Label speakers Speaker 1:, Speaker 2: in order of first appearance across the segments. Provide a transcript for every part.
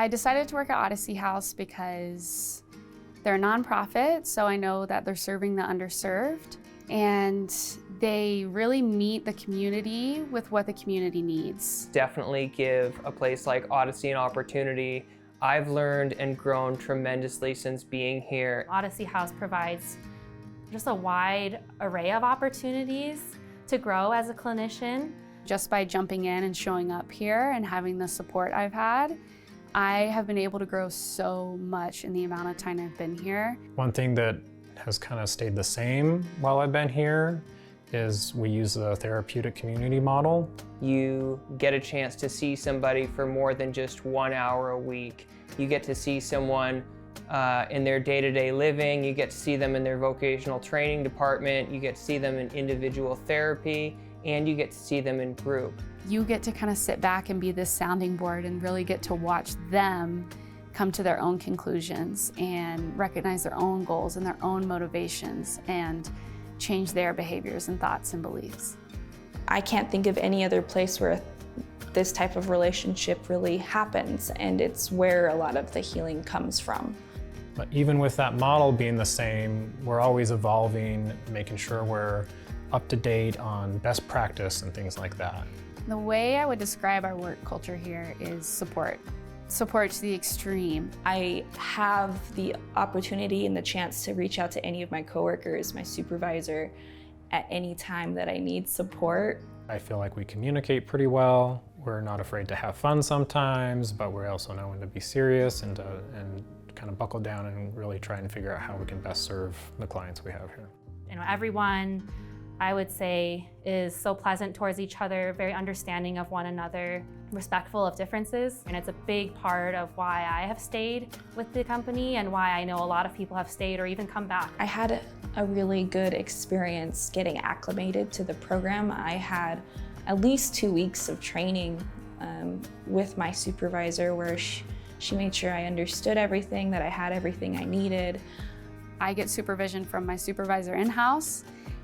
Speaker 1: I decided to work at Odyssey House because they're a nonprofit, so I know that they're serving the underserved, and they really meet the community with what the community needs.
Speaker 2: Definitely give a place like Odyssey an opportunity. I've learned and grown tremendously since being here.
Speaker 3: Odyssey House provides just a wide array of opportunities to grow as a clinician.
Speaker 1: Just by jumping in and showing up here and having the support I've had, I have been able to grow so much in the amount of time I've been here.
Speaker 4: One thing that has kind of stayed the same while I've been here is we use the Therapeutic Community model.
Speaker 2: You get a chance to see somebody for more than just 1 hour a week. You get to see someone in their day-to-day living. You get to see them in their vocational training department. You get to see them in individual therapy, and you get to see them in group.
Speaker 1: You get to kind of sit back and be this sounding board and really get to watch them come to their own conclusions and recognize their own goals and their own motivations and change their behaviors and thoughts and beliefs.
Speaker 5: I can't think of any other place where this type of relationship really happens, and it's where a lot of the healing comes from.
Speaker 4: But even with that model being the same, we're always evolving, making sure we're up to date on best practice and things like that.
Speaker 1: The way I would describe our work culture here is support. Support to the extreme.
Speaker 5: I have the opportunity and the chance to reach out to any of my coworkers, my supervisor, at any time that I need support.
Speaker 4: I feel like we communicate pretty well. We're not afraid to have fun sometimes, but we also know when to be serious and kind of buckle down and really try and figure out how we can best serve the clients we have here.
Speaker 3: You know, everyone, I would say, is so pleasant towards each other, very understanding of one another, respectful of differences. And it's a big part of why I have stayed with the company and why I know a lot of people have stayed or even come back.
Speaker 5: I had a really good experience getting acclimated to the program. I had at least 2 weeks of training with my supervisor where she made sure I understood everything, that I had everything I needed.
Speaker 1: I get supervision from my supervisor in-house,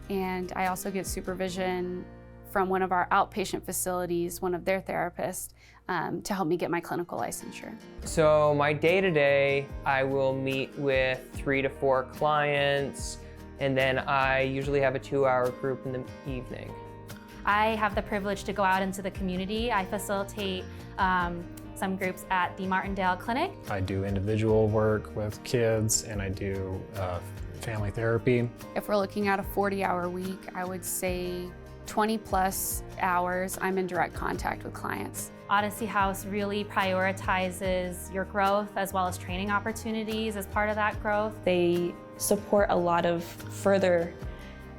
Speaker 1: and I also get supervision from one of our outpatient facilities, one of their therapists, to help me get my clinical licensure.
Speaker 2: So my day-to-day, I will meet with 3 to 4 clients, and then I usually have a 2-hour group in the evening.
Speaker 3: I have the privilege to go out into the community. I facilitate some groups at the Martindale Clinic.
Speaker 4: I do individual work with kids, and I do family therapy.
Speaker 1: If we're looking at a 40-hour week, I would say 20+ hours I'm in direct contact with clients.
Speaker 3: Odyssey House really prioritizes your growth as well as training opportunities as part of that growth.
Speaker 5: They support a lot of further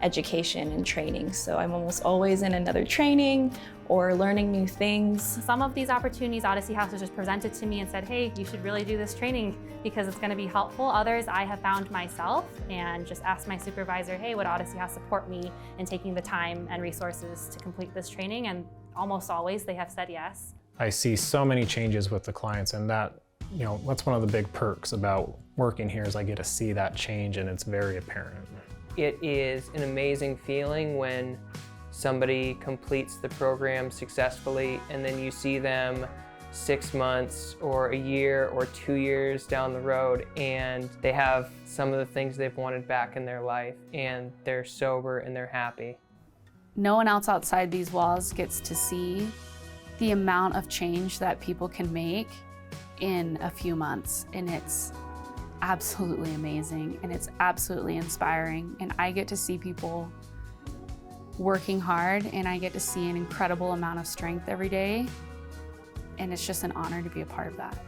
Speaker 5: education and training, so I'm almost always in another training or learning new things.
Speaker 3: Some of these opportunities Odyssey House has just presented to me and said, hey, you should really do this training because it's going to be helpful. Others I have found myself and just asked my supervisor, hey, would Odyssey House support me in taking the time and resources to complete this training? And almost always they have said yes.
Speaker 4: I see so many changes with the clients, and that, you know, that's one of the big perks about working here is I get to see that change, and it's very apparent.
Speaker 2: It is an amazing feeling when somebody completes the program successfully and then you see them 6 months or a year or 2 years down the road and they have some of the things they've wanted back in their life and they're sober and they're happy.
Speaker 1: No one else outside these walls gets to see the amount of change that people can make in a few months, and it's absolutely amazing and it's absolutely inspiring, and I get to see people working hard and I get to see an incredible amount of strength every day, and it's just an honor to be a part of that.